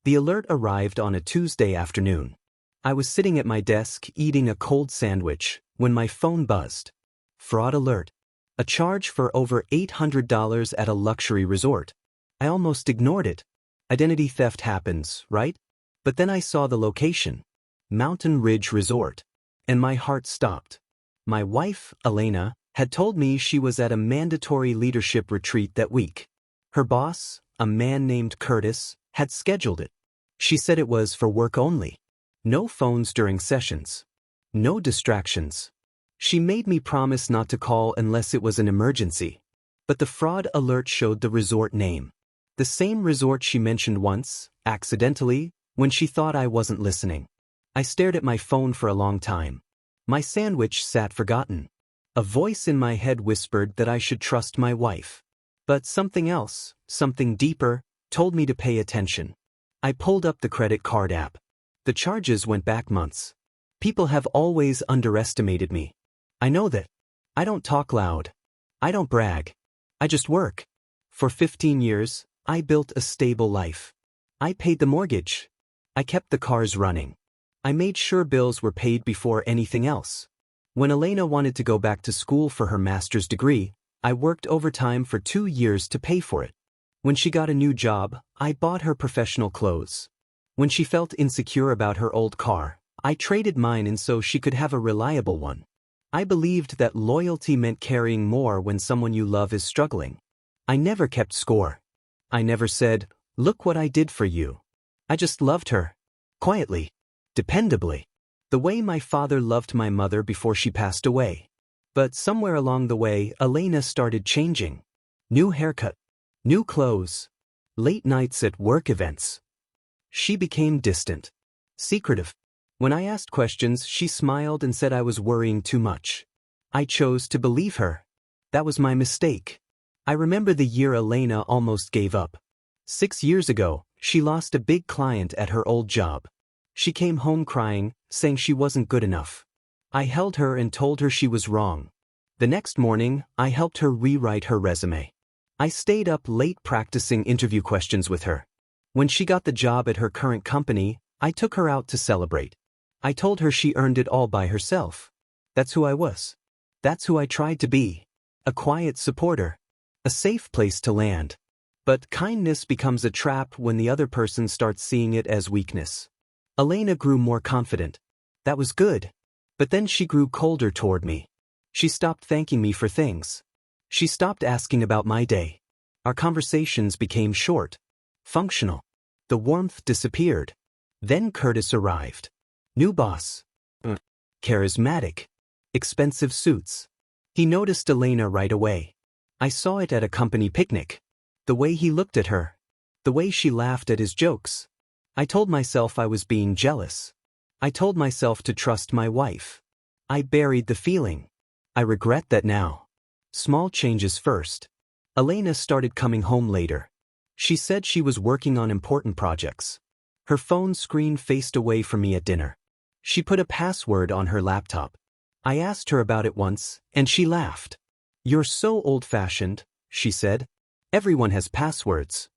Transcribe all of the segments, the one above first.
The alert arrived on a Tuesday afternoon. I was sitting at my desk eating a cold sandwich when my phone buzzed. Fraud alert. A charge for over $800 at a luxury resort. I almost ignored it. Identity theft happens, right? But then I saw the location. Mountain Ridge Resort. And my heart stopped. My wife, Elena, had told me she was at a mandatory leadership retreat that week. Her boss, a man named Curtis, had scheduled it. She said it was for work only. No phones during sessions. No distractions. She made me promise not to call unless it was an emergency. But the fraud alert showed the resort name. The same resort she mentioned once, accidentally, when she thought I wasn't listening. I stared at my phone for a long time. My sandwich sat forgotten. A voice in my head whispered that I should trust my wife. But something else, something deeper, told me to pay attention. I pulled up the credit card app. The charges went back months. People have always underestimated me. I know that. I don't talk loud. I don't brag. I just work. For 15 years, I built a stable life. I paid the mortgage. I kept the cars running. I made sure bills were paid before anything else. When Elena wanted to go back to school for her master's degree, I worked overtime for 2 years to pay for it. When she got a new job, I bought her professional clothes. When she felt insecure about her old car, I traded mine in so she could have a reliable one. I believed that loyalty meant carrying more when someone you love is struggling. I never kept score. I never said, "Look what I did for you." I just loved her. Quietly. Dependably. The way my father loved my mother before she passed away. But somewhere along the way, Elena started changing. New haircut. New clothes. Late nights at work events. She became distant. Secretive. When I asked questions, she smiled and said I was worrying too much. I chose to believe her. That was my mistake. I remember the year Elena almost gave up. 6 years ago, she lost a big client at her old job. She came home crying, saying she wasn't good enough. I held her and told her she was wrong. The next morning, I helped her rewrite her resume. I stayed up late practicing interview questions with her. When she got the job at her current company, I took her out to celebrate. I told her she earned it all by herself. That's who I was. That's who I tried to be. A quiet supporter. A safe place to land. But kindness becomes a trap when the other person starts seeing it as weakness. Elena grew more confident. That was good. But then she grew colder toward me. She stopped thanking me for things. She stopped asking about my day. Our conversations became short. Functional. The warmth disappeared. Then Curtis arrived. New boss. Charismatic. Expensive suits. He noticed Elena right away. I saw it at a company picnic. The way he looked at her. The way she laughed at his jokes. I told myself I was being jealous. I told myself to trust my wife. I buried the feeling. I regret that now. Small changes first. Elena started coming home later. She said she was working on important projects. Her phone screen faced away from me at dinner. She put a password on her laptop. I asked her about it once, and she laughed. "You're so old-fashioned," she said. "Everyone has passwords."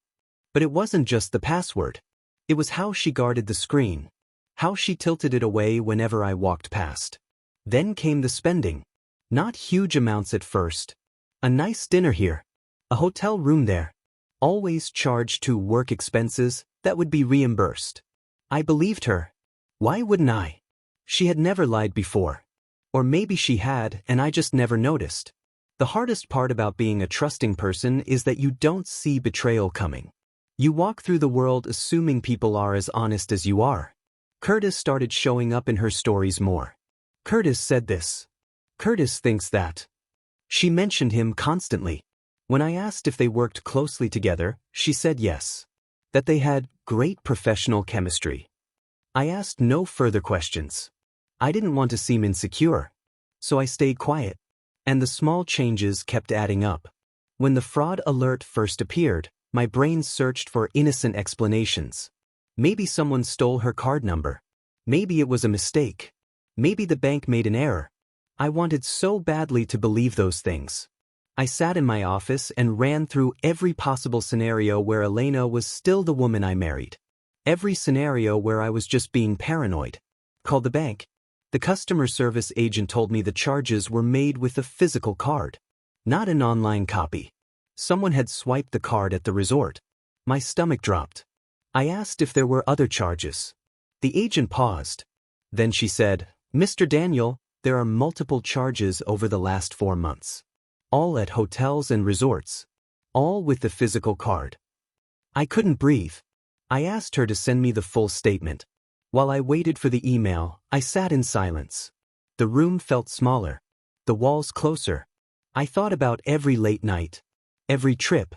But it wasn't just the password. It was how she guarded the screen. How she tilted it away whenever I walked past. Then came the spending. Not huge amounts at first. A nice dinner here. A hotel room there. Always charged to work expenses that would be reimbursed. I believed her. Why wouldn't I? She had never lied before. Or maybe she had, and I just never noticed. The hardest part about being a trusting person is that you don't see betrayal coming. You walk through the world assuming people are as honest as you are. Curtis started showing up in her stories more. Curtis said this. Curtis thinks that. She mentioned him constantly. When I asked if they worked closely together, she said yes. That they had great professional chemistry. I asked no further questions. I didn't want to seem insecure. So I stayed quiet. And the small changes kept adding up. When the fraud alert first appeared, my brain searched for innocent explanations. Maybe someone stole her card number. Maybe it was a mistake. Maybe the bank made an error. I wanted so badly to believe those things. I sat in my office and ran through every possible scenario where Elena was still the woman I married. Every scenario where I was just being paranoid. Called the bank. The customer service agent told me the charges were made with a physical card, not an online copy. Someone had swiped the card at the resort. My stomach dropped. I asked if there were other charges. The agent paused. Then she said, "Mr. Daniel, there are multiple charges over the last 4 months. All at hotels and resorts. All with the physical card." I couldn't breathe. I asked her to send me the full statement. While I waited for the email, I sat in silence. The room felt smaller. The walls closer. I thought about every late night. Every trip.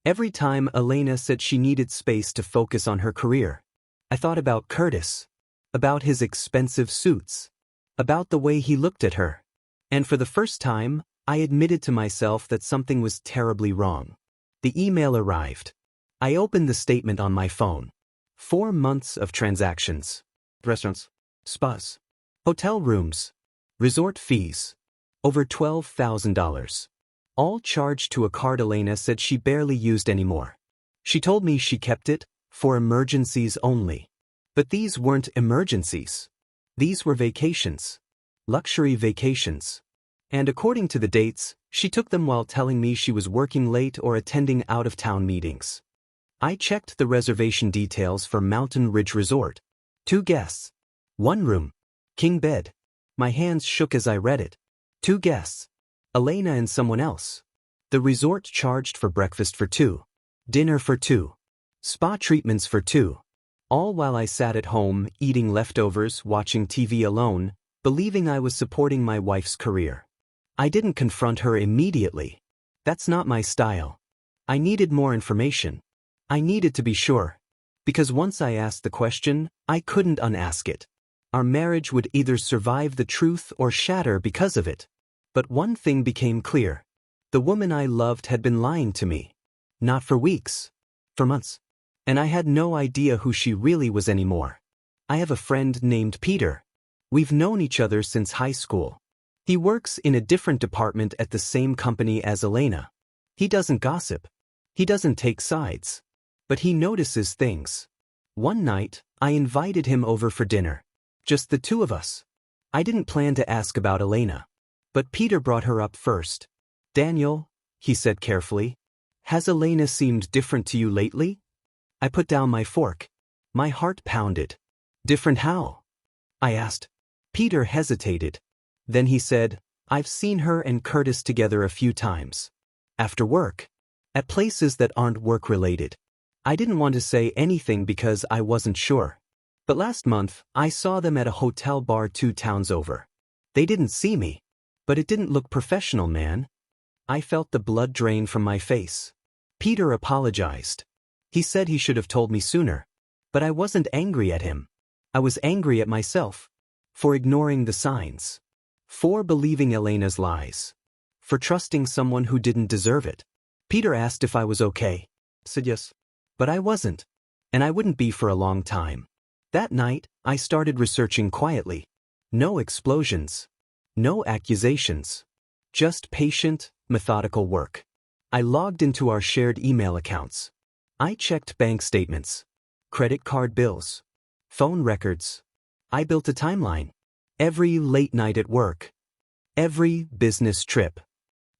Every time Elena said she needed space to focus on her career. I thought about Curtis. About his expensive suits. About the way he looked at her. And for the first time, I admitted to myself that something was terribly wrong. The email arrived. I opened the statement on my phone. 4 months of transactions. Restaurants. Spas. Hotel rooms. Resort fees. Over $12,000. All charged to a card Elena said she barely used anymore. She told me she kept it for emergencies only. But these weren't emergencies. These were vacations. Luxury vacations. And according to the dates, she took them while telling me she was working late or attending out-of-town meetings. I checked the reservation details for Mountain Ridge Resort. 2 guests. 1 room. King bed. My hands shook as I read it. 2 guests. Elena and someone else. The resort charged for breakfast for 2. Dinner for 2. Spa treatments for 2. All while I sat at home, eating leftovers, watching TV alone, believing I was supporting my wife's career. I didn't confront her immediately. That's not my style. I needed more information. I needed to be sure. Because once I asked the question, I couldn't unask it. Our marriage would either survive the truth or shatter because of it. But one thing became clear. The woman I loved had been lying to me. Not for weeks. For months. And I had no idea who she really was anymore. I have a friend named Peter. We've known each other since high school. He works in a different department at the same company as Elena. He doesn't gossip. He doesn't take sides. But he notices things. One night, I invited him over for dinner. Just the 2 of us. I didn't plan to ask about Elena. But Peter brought her up first. "Daniel," he said carefully, "has Elena seemed different to you lately?" I put down my fork. My heart pounded. "Different how?" I asked. Peter hesitated. Then he said, "I've seen her and Curtis together a few times. After work. At places that aren't work-related." I didn't want to say anything because I wasn't sure. But last month, I saw them at a hotel bar 2 towns over. They didn't see me. But it didn't look professional, man. I felt the blood drain from my face. Peter apologized. He said he should have told me sooner. But I wasn't angry at him. I was angry at myself. For ignoring the signs. For believing Elena's lies. For trusting someone who didn't deserve it. Peter asked if I was okay. I said yes. But I wasn't. And I wouldn't be for a long time. That night, I started researching quietly. No explosions. No accusations. Just patient, methodical work. I logged into our shared email accounts. I checked bank statements. Credit card bills. Phone records. I built a timeline. Every late night at work. Every business trip.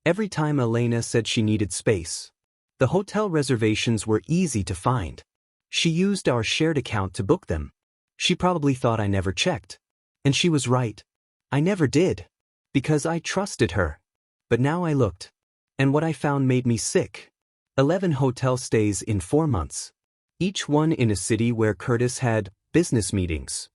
Every time Elena said she needed space. The hotel reservations were easy to find. She used our shared account to book them. She probably thought I never checked. And she was right. I never did. Because I trusted her. But now I looked. And what I found made me sick. 11 hotel stays in 4 months. Each one in a city where Curtis had business meetings.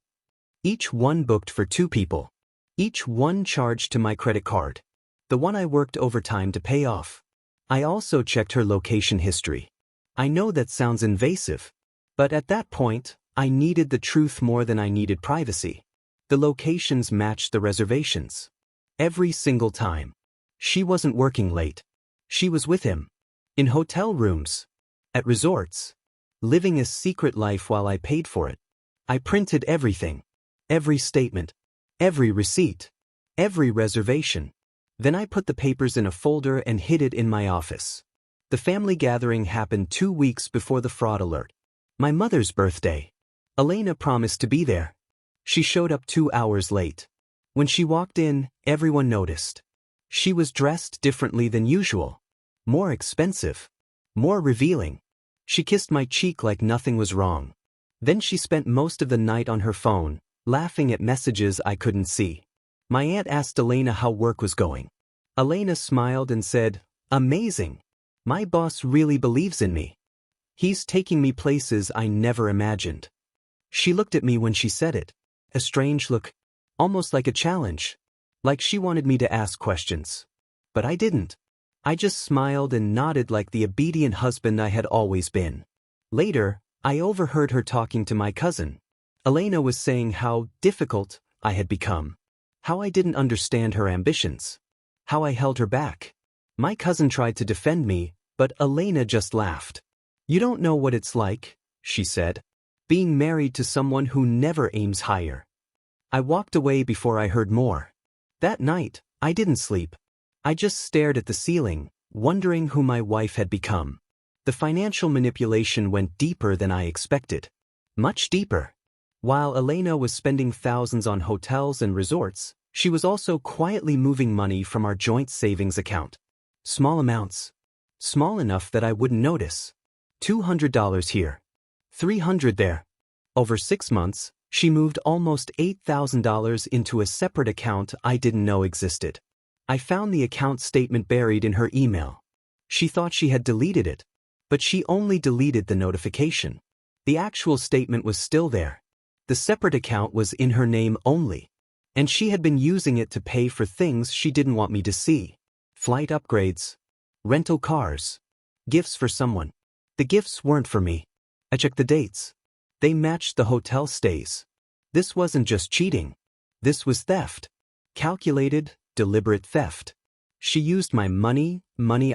Each one booked for 2 people. Each one charged to my credit card. The one I worked overtime to pay off. I also checked her location history. I know that sounds invasive. But at that point, I needed the truth more than I needed privacy. The locations matched the reservations. Every single time. She wasn't working late. She was with him. In hotel rooms. At resorts. Living a secret life while I paid for it. I printed everything. Every statement. Every receipt. Every reservation. Then I put the papers in a folder and hid it in my office. The family gathering happened 2 weeks before the fraud alert. My mother's birthday. Elena promised to be there. She showed up 2 hours late. When she walked in, everyone noticed. She was dressed differently than usual. More expensive. More revealing. She kissed my cheek like nothing was wrong. Then she spent most of the night on her phone, laughing at messages I couldn't see. My aunt asked Elena how work was going. Elena smiled and said, "Amazing. My boss really believes in me. He's taking me places I never imagined." She looked at me when she said it. A strange look, almost like a challenge. Like she wanted me to ask questions. But I didn't. I just smiled and nodded like the obedient husband I had always been. Later, I overheard her talking to my cousin. Elena was saying how difficult I had become. How I didn't understand her ambitions. How I held her back. My cousin tried to defend me, but Elena just laughed. "You don't know what it's like," she said. "Being married to someone who never aims higher." I walked away before I heard more. That night, I didn't sleep. I just stared at the ceiling, wondering who my wife had become. The financial manipulation went deeper than I expected. Much deeper. While Elena was spending thousands on hotels and resorts, she was also quietly moving money from our joint savings account. Small amounts. Small enough that I wouldn't notice. $200 here. $300 there. Over 6 months, she moved almost $8,000 into a separate account I didn't know existed. I found the account statement buried in her email. She thought she had deleted it, but she only deleted the notification. The actual statement was still there. The separate account was in her name only, and she had been using it to pay for things she didn't want me to see. Flight upgrades. Rental cars. Gifts for someone. The gifts weren't for me. I checked the dates. They matched the hotel stays. This wasn't just cheating. This was theft. Calculated, deliberate theft. She used my money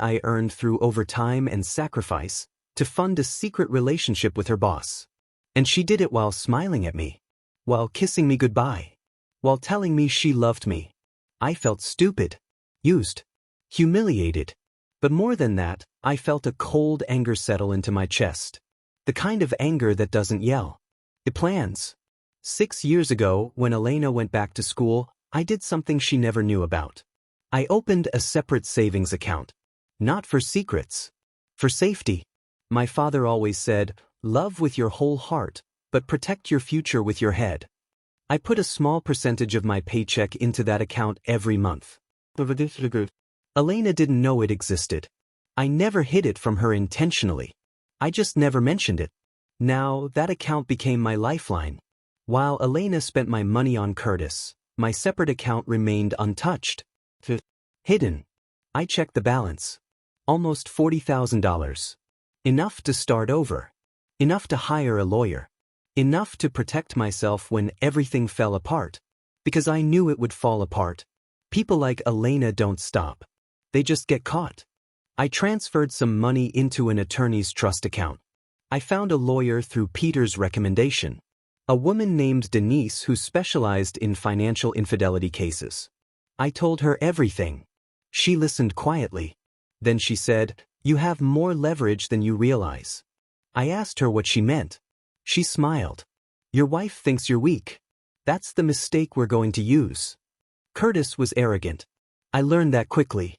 I earned through overtime and sacrifice, to fund a secret relationship with her boss. And she did it while smiling at me. While kissing me goodbye. While telling me she loved me. I felt stupid. Used. Humiliated. But more than that, I felt a cold anger settle into my chest. The kind of anger that doesn't yell. It plans. 6 years ago, when Elena went back to school, I did something she never knew about. I opened a separate savings account. Not for secrets. For safety. My father always said, "Love with your whole heart, but protect your future with your head." I put a small percentage of my paycheck into that account every month. Elena didn't know it existed. I never hid it from her intentionally. I just never mentioned it. Now, that account became my lifeline. While Elena spent my money on Curtis, my separate account remained untouched. Hidden. I checked the balance. Almost $40,000. Enough to start over. Enough to hire a lawyer. Enough to protect myself when everything fell apart. Because I knew it would fall apart. People like Elena don't stop. They just get caught. I transferred some money into an attorney's trust account. I found a lawyer through Peter's recommendation. A woman named Denise who specialized in financial infidelity cases. I told her everything. She listened quietly. Then she said, "You have more leverage than you realize." I asked her what she meant. She smiled. "Your wife thinks you're weak. That's the mistake we're going to use." Curtis was arrogant. I learned that quickly.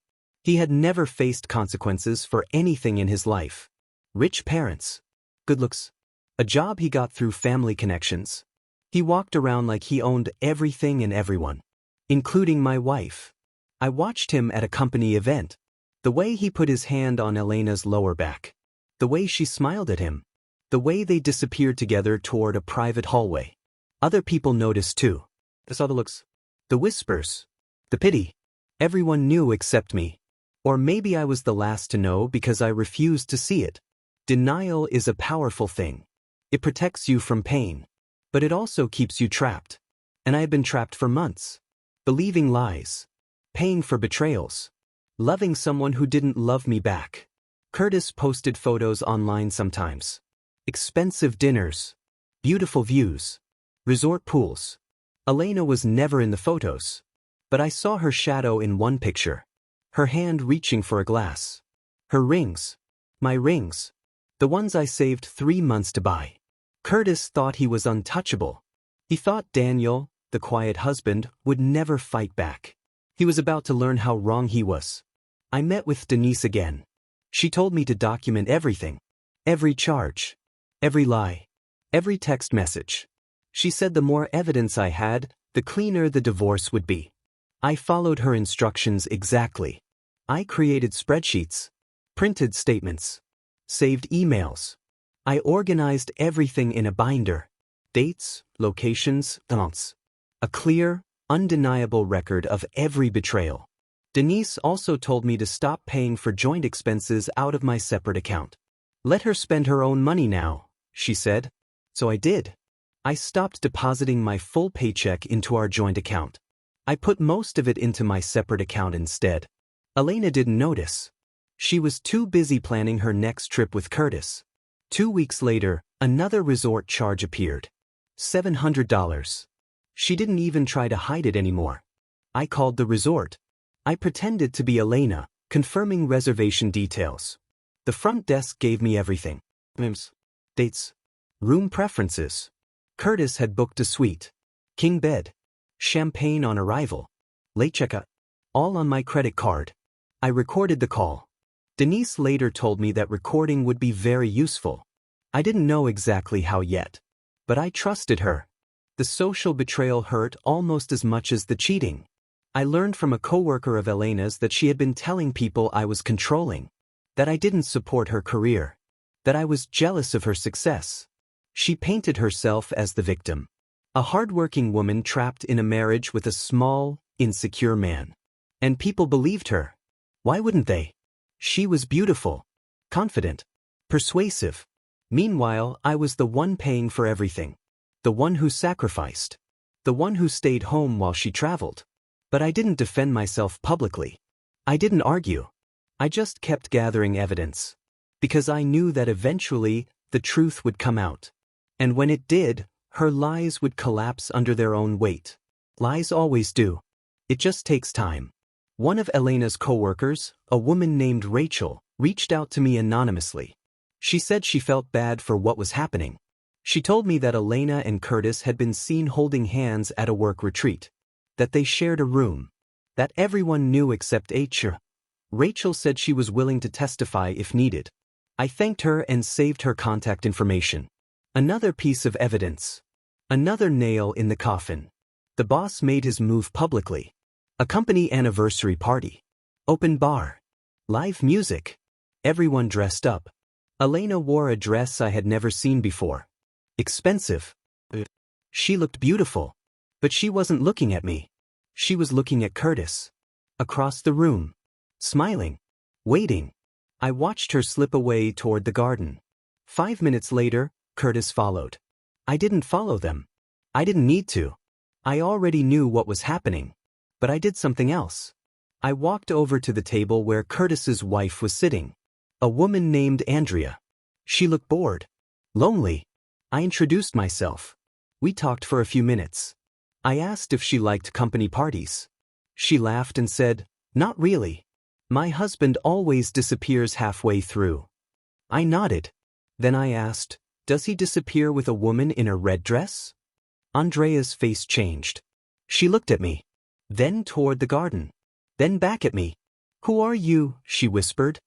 He had never faced consequences for anything in his life. Rich parents. Good looks. A job he got through family connections. He walked around like he owned everything and everyone. Including my wife. I watched him at a company event. The way he put his hand on Elena's lower back. The way she smiled at him. The way they disappeared together toward a private hallway. Other people noticed too. I saw the looks. The whispers. The pity. Everyone knew except me. Or maybe I was the last to know because I refused to see it. Denial is a powerful thing. It protects you from pain. But it also keeps you trapped. And I had been trapped for months. Believing lies. Paying for betrayals. Loving someone who didn't love me back. Curtis posted photos online sometimes. Expensive dinners. Beautiful views. Resort pools. Elena was never in the photos. But I saw her shadow in one picture. Her hand reaching for a glass. Her rings. My rings. The ones I saved 3 months to buy. Curtis thought he was untouchable. He thought Daniel, the quiet husband, would never fight back. He was about to learn how wrong he was. I met with Denise again. She told me to document everything. Every charge. Every lie. Every text message. She said the more evidence I had, the cleaner the divorce would be. I followed her instructions exactly. I created spreadsheets, printed statements, saved emails. I organized everything in a binder. Dates, locations, amounts. A clear, undeniable record of every betrayal. Denise also told me to stop paying for joint expenses out of my separate account. Let her spend her own money now, she said. So I did. I stopped depositing my full paycheck into our joint account. I put most of it into my separate account instead. Elena didn't notice. She was too busy planning her next trip with Curtis. 2 weeks later, another resort charge appeared. $700. She didn't even try to hide it anymore. I called the resort. I pretended to be Elena, confirming reservation details. The front desk gave me everything. Names, dates, room preferences. Curtis had booked a suite. King bed. Champagne on arrival. Late checkout. All on my credit card. I recorded the call. Denise later told me that recording would be very useful. I didn't know exactly how yet. But I trusted her. The social betrayal hurt almost as much as the cheating. I learned from a coworker of Elena's that she had been telling people I was controlling, that I didn't support her career, that I was jealous of her success. She painted herself as the victim, a hardworking woman trapped in a marriage with a small, insecure man. And people believed her. Why wouldn't they? She was beautiful, confident, persuasive. Meanwhile, I was the one paying for everything, the one who sacrificed, the one who stayed home while she traveled. But I didn't defend myself publicly. I didn't argue. I just kept gathering evidence. Because I knew that eventually, the truth would come out. And when it did, her lies would collapse under their own weight. Lies always do. It just takes time. One of Elena's coworkers, a woman named Rachel, reached out to me anonymously. She said she felt bad for what was happening. She told me that Elena and Curtis had been seen holding hands at a work retreat, that they shared a room, that everyone knew except HR. Rachel said she was willing to testify if needed. I thanked her and saved her contact information. Another piece of evidence. Another nail in the coffin. The boss made his move publicly. A company anniversary party. Open bar. Live music. Everyone dressed up. Elena wore a dress I had never seen before. Expensive. She looked beautiful. But she wasn't looking at me. She was looking at Curtis. Across the room. Smiling. Waiting. I watched her slip away toward the garden. 5 minutes later, Curtis followed. I didn't follow them. I didn't need to. I already knew what was happening. But I did something else. I walked over to the table where Curtis's wife was sitting. A woman named Andrea. She looked bored. Lonely. I introduced myself. We talked for a few minutes. I asked if she liked company parties. She laughed and said, "Not really. My husband always disappears halfway through." I nodded. Then I asked, "Does he disappear with a woman in a red dress?" Andrea's face changed. She looked at me. Then toward the garden. Then back at me. "Who are you?" she whispered.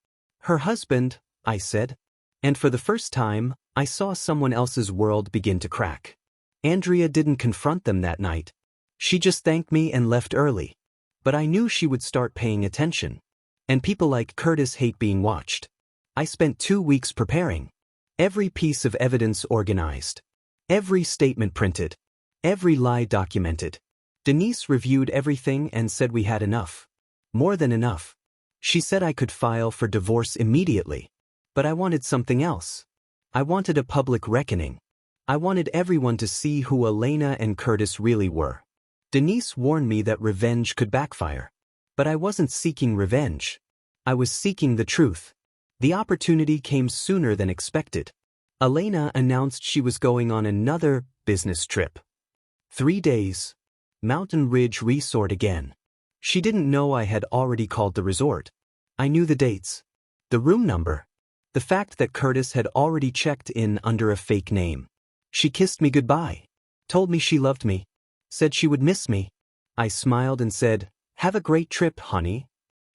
"Her husband," I said. And for the first time, I saw someone else's world begin to crack. Andrea didn't confront them that night. She just thanked me and left early. But I knew she would start paying attention. And people like Curtis hate being watched. I spent 2 weeks preparing. Every piece of evidence organized. Every statement printed. Every lie documented. Denise reviewed everything and said we had enough. More than enough. She said I could file for divorce immediately. But I wanted something else. I wanted a public reckoning. I wanted everyone to see who Elena and Curtis really were. Denise warned me that revenge could backfire. But I wasn't seeking revenge. I was seeking the truth. The opportunity came sooner than expected. Elena announced she was going on another business trip. 3 days. Mountain Ridge Resort again. She didn't know I had already called the resort. I knew the dates. The room number. The fact that Curtis had already checked in under a fake name. She kissed me goodbye. Told me she loved me. Said she would miss me. I smiled and said, "Have a great trip, honey."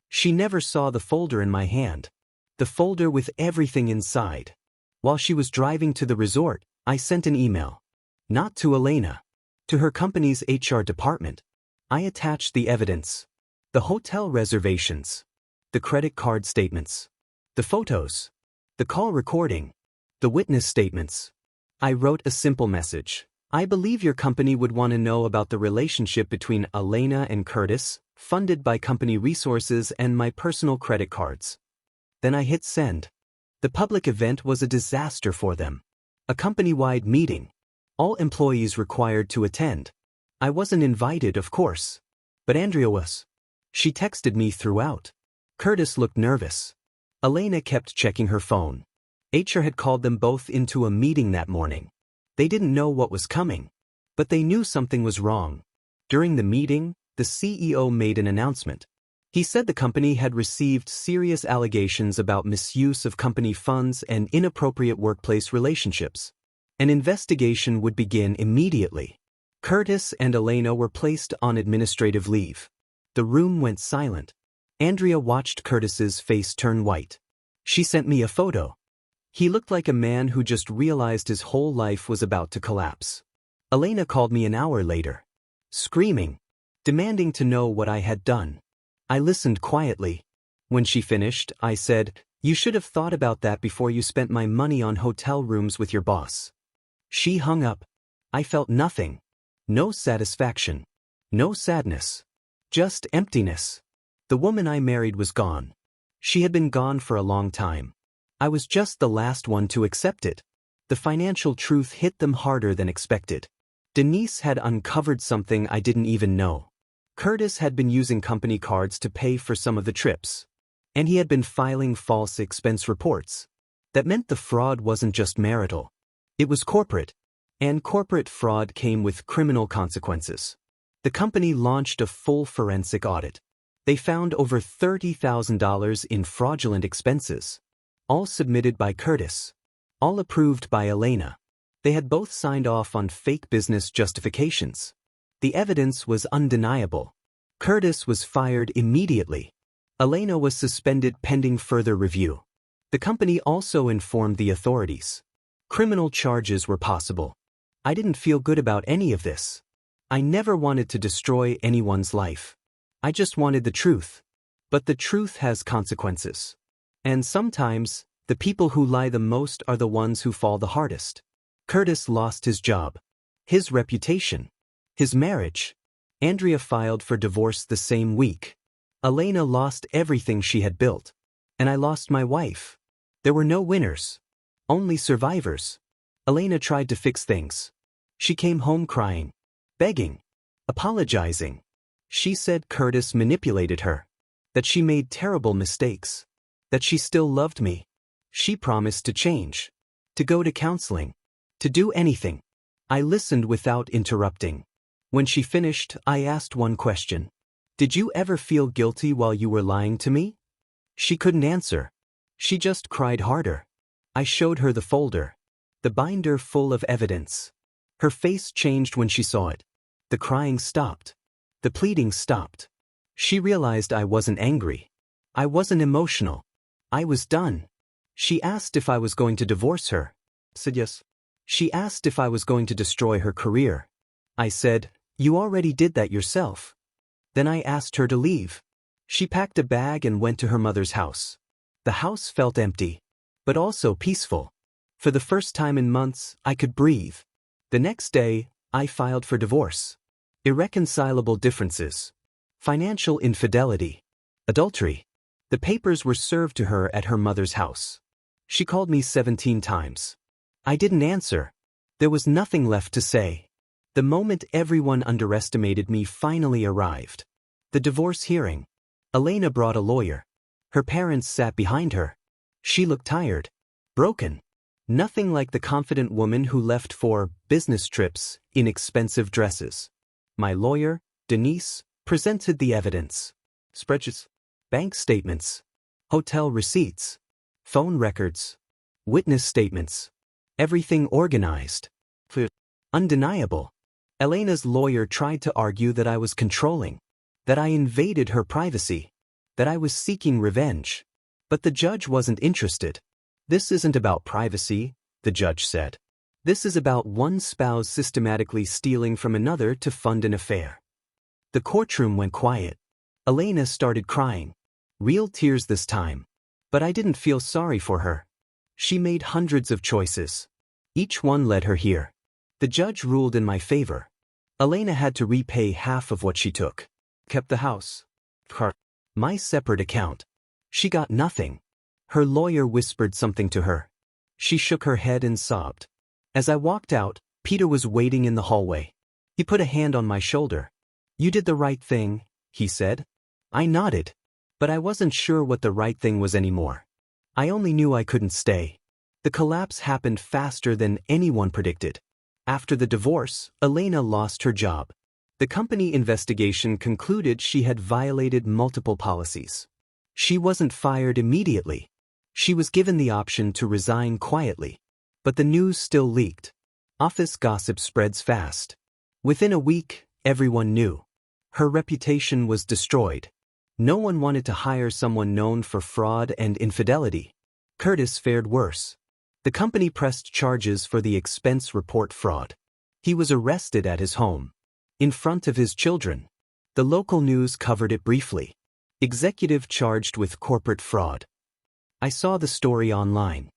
She never saw the folder in my hand. The folder with everything inside. While she was driving to the resort, I sent an email. Not to Elena. To her company's HR department. I attached the evidence. The hotel reservations. The credit card statements. The photos. The call recording. The witness statements. I wrote a simple message. I believe your company would want to know about the relationship between Elena and Curtis, funded by company resources and my personal credit cards. Then I hit send. The public event was a disaster for them. A company-wide meeting. All employees required to attend. I wasn't invited, of course. But Andrea was. She texted me throughout. Curtis looked nervous. Elena kept checking her phone. HR had called them both into a meeting that morning. They didn't know what was coming. But they knew something was wrong. During the meeting, the CEO made an announcement. He said the company had received serious allegations about misuse of company funds and inappropriate workplace relationships. An investigation would begin immediately. Curtis and Elena were placed on administrative leave. The room went silent. Andrea watched Curtis's face turn white. She sent me a photo. He looked like a man who just realized his whole life was about to collapse. Elena called me an hour later. Screaming. Demanding to know what I had done. I listened quietly. When she finished, I said, "You should have thought about that before you spent my money on hotel rooms with your boss." She hung up. I felt nothing. No satisfaction. No sadness. Just emptiness. The woman I married was gone. She had been gone for a long time. I was just the last one to accept it. The financial truth hit them harder than expected. Denise had uncovered something I didn't even know. Curtis had been using company cards to pay for some of the trips. And he had been filing false expense reports. That meant the fraud wasn't just marital. It was corporate. And corporate fraud came with criminal consequences. The company launched a full forensic audit. They found over $30,000 in fraudulent expenses. All submitted by Curtis. All approved by Elena. They had both signed off on fake business justifications. The evidence was undeniable. Curtis was fired immediately. Elena was suspended pending further review. The company also informed the authorities. Criminal charges were possible. I didn't feel good about any of this. I never wanted to destroy anyone's life. I just wanted the truth. But the truth has consequences. And sometimes, the people who lie the most are the ones who fall the hardest. Curtis lost his job. His reputation. His marriage. Andrea filed for divorce the same week. Elena lost everything she had built. And I lost my wife. There were no winners. Only survivors. Elena tried to fix things. She came home crying. Begging. Apologizing. She said Curtis manipulated her. That she made terrible mistakes. That she still loved me. She promised to change. To go to counseling. To do anything. I listened without interrupting. When she finished, I asked one question. Did you ever feel guilty while you were lying to me? She couldn't answer. She just cried harder. I showed her the folder. The binder full of evidence. Her face changed when she saw it. The crying stopped. The pleading stopped. She realized I wasn't angry. I wasn't emotional. I was done. She asked if I was going to divorce her. Said yes. She asked if I was going to destroy her career. I said, "You already did that yourself." Then I asked her to leave. She packed a bag and went to her mother's house. The house felt empty, but also peaceful. For the first time in months, I could breathe. The next day, I filed for divorce. Irreconcilable differences. Financial infidelity. Adultery. The papers were served to her at her mother's house. She called me 17 times. I didn't answer. There was nothing left to say. The moment everyone underestimated me finally arrived. The divorce hearing. Elena brought a lawyer. Her parents sat behind her. She looked tired. Broken. Nothing like the confident woman who left for business trips in expensive dresses. My lawyer, Denise, presented the evidence. Spreadsheets. Bank statements. Hotel receipts. Phone records. Witness statements. Everything organized. Undeniable. Elena's lawyer tried to argue that I was controlling, that I invaded her privacy, that I was seeking revenge. But the judge wasn't interested. This isn't about privacy, the judge said. This is about one spouse systematically stealing from another to fund an affair. The courtroom went quiet. Elena started crying. Real tears this time. But I didn't feel sorry for her. She made hundreds of choices. Each one led her here. The judge ruled in my favor. Elena had to repay half of what she took. Kept the house. My separate account. She got nothing. Her lawyer whispered something to her. She shook her head and sobbed. As I walked out, Peter was waiting in the hallway. He put a hand on my shoulder. "You did the right thing," he said. I nodded. But I wasn't sure what the right thing was anymore. I only knew I couldn't stay. The collapse happened faster than anyone predicted. After the divorce, Elena lost her job. The company investigation concluded she had violated multiple policies. She wasn't fired immediately. She was given the option to resign quietly. But the news still leaked. Office gossip spreads fast. Within a week, everyone knew. Her reputation was destroyed. No one wanted to hire someone known for fraud and infidelity. Curtis fared worse. The company pressed charges for the expense report fraud. He was arrested at his home. In front of his children. The local news covered it briefly. Executive charged with corporate fraud. I saw the story online.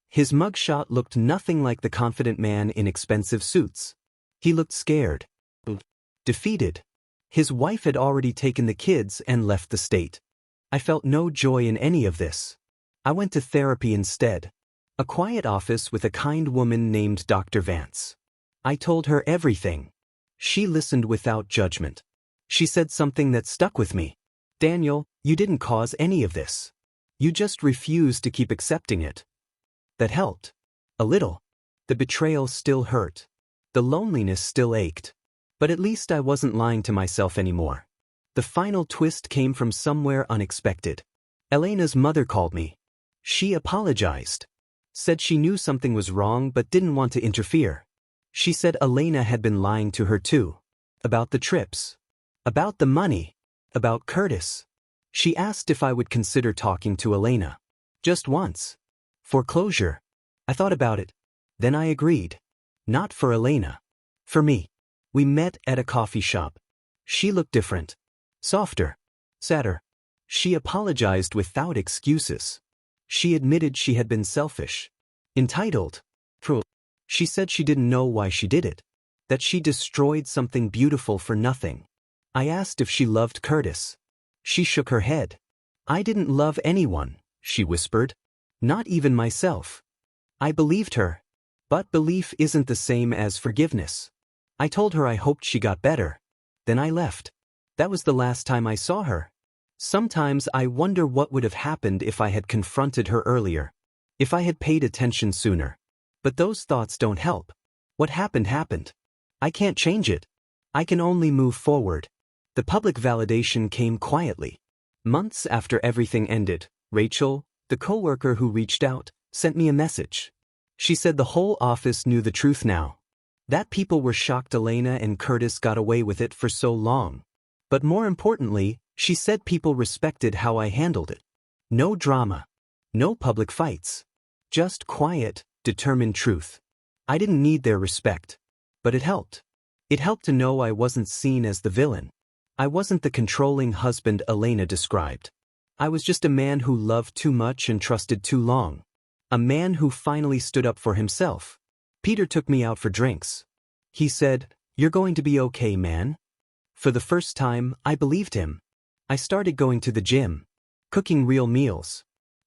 His mugshot looked nothing like the confident man in expensive suits. He looked scared. Defeated. His wife had already taken the kids and left the state. I felt no joy in any of this. I went to therapy instead. A quiet office with a kind woman named Dr. Vance. I told her everything. She listened without judgment. She said something that stuck with me. "Daniel, you didn't cause any of this. You just refused to keep accepting it." That helped. A little. The betrayal still hurt. The loneliness still ached. But at least I wasn't lying to myself anymore. The final twist came from somewhere unexpected. Elena's mother called me. She apologized. Said she knew something was wrong but didn't want to interfere. She said Elena had been lying to her too. About the trips. About the money. About Curtis. She asked if I would consider talking to Elena. Just once. For closure. I thought about it. Then I agreed. Not for Elena. For me. We met at a coffee shop. She looked different. Softer. Sadder. She apologized without excuses. She admitted she had been selfish. Entitled. Cruel. She said she didn't know why she did it. That she destroyed something beautiful for nothing. I asked if she loved Curtis. She shook her head. "I didn't love anyone," she whispered. "Not even myself." I believed her. But belief isn't the same as forgiveness. I told her I hoped she got better. Then I left. That was the last time I saw her. Sometimes I wonder what would have happened if I had confronted her earlier. If I had paid attention sooner. But those thoughts don't help. What happened happened. I can't change it. I can only move forward. The public validation came quietly. Months after everything ended, Rachel, the coworker who reached out, sent me a message. She said the whole office knew the truth now. That people were shocked Elena and Curtis got away with it for so long. But more importantly, she said people respected how I handled it. No drama. No public fights. Just quiet, determined truth. I didn't need their respect. But it helped. It helped to know I wasn't seen as the villain. I wasn't the controlling husband Elena described. I was just a man who loved too much and trusted too long. A man who finally stood up for himself. Peter took me out for drinks. He said, "You're going to be okay, man." For the first time, I believed him. I started going to the gym. Cooking real meals.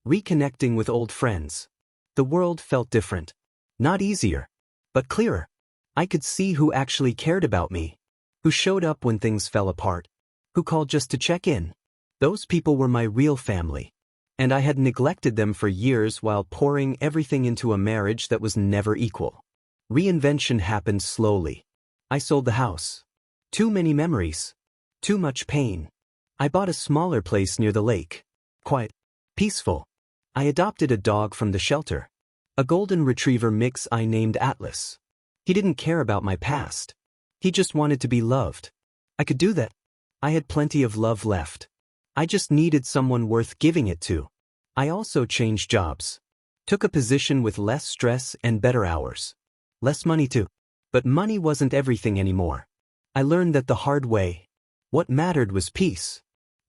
Reconnecting with old friends. The world felt different. Not easier. But clearer. I could see who actually cared about me. Who showed up when things fell apart. Who called just to check in. Those people were my real family. And I had neglected them for years while pouring everything into a marriage that was never equal. Reinvention happened slowly. I sold the house. Too many memories. Too much pain. I bought a smaller place near the lake. Quiet. Peaceful. I adopted a dog from the shelter. A golden retriever mix I named Atlas. He didn't care about my past. He just wanted to be loved. I could do that. I had plenty of love left. I just needed someone worth giving it to. I also changed jobs. Took a position with less stress and better hours. Less money too. But money wasn't everything anymore. I learned that the hard way. What mattered was peace.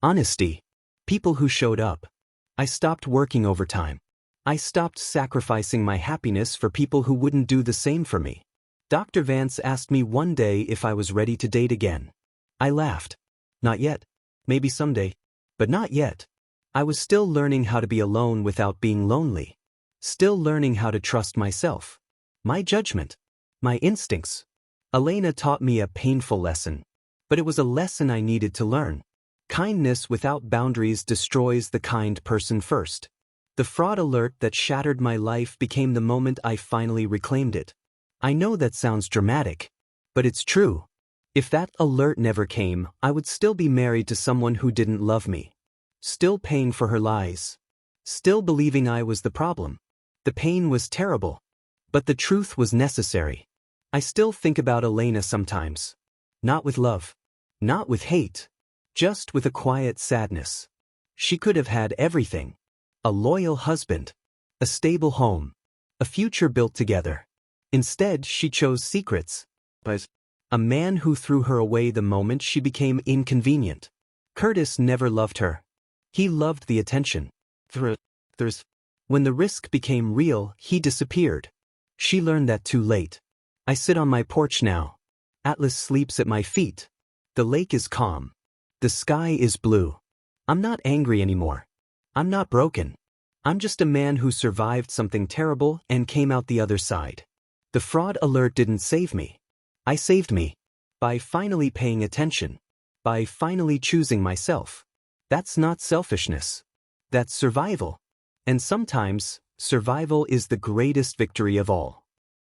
Honesty. People who showed up. I stopped working overtime. I stopped sacrificing my happiness for people who wouldn't do the same for me. Dr. Vance asked me one day if I was ready to date again. I laughed. Not yet. Maybe someday. But not yet. I was still learning how to be alone without being lonely. Still learning how to trust myself. My judgment. My instincts. Elena taught me a painful lesson. But it was a lesson I needed to learn. Kindness without boundaries destroys the kind person first. The fraud alert that shattered my life became the moment I finally reclaimed it. I know that sounds dramatic. But it's true. If that alert never came, I would still be married to someone who didn't love me. Still paying for her lies. Still believing I was the problem. The pain was terrible. But the truth was necessary. I still think about Elena sometimes. Not with love. Not with hate. Just with a quiet sadness. She could have had everything. A loyal husband. A stable home. A future built together. Instead, she chose secrets. A man who threw her away the moment she became inconvenient. Curtis never loved her. He loved the attention. When the risk became real, he disappeared. She learned that too late. I sit on my porch now. Atlas sleeps at my feet. The lake is calm. The sky is blue. I'm not angry anymore. I'm not broken. I'm just a man who survived something terrible and came out the other side. The fraud alert didn't save me. I saved me. By finally paying attention. By finally choosing myself. That's not selfishness. That's survival. And sometimes, survival is the greatest victory of all.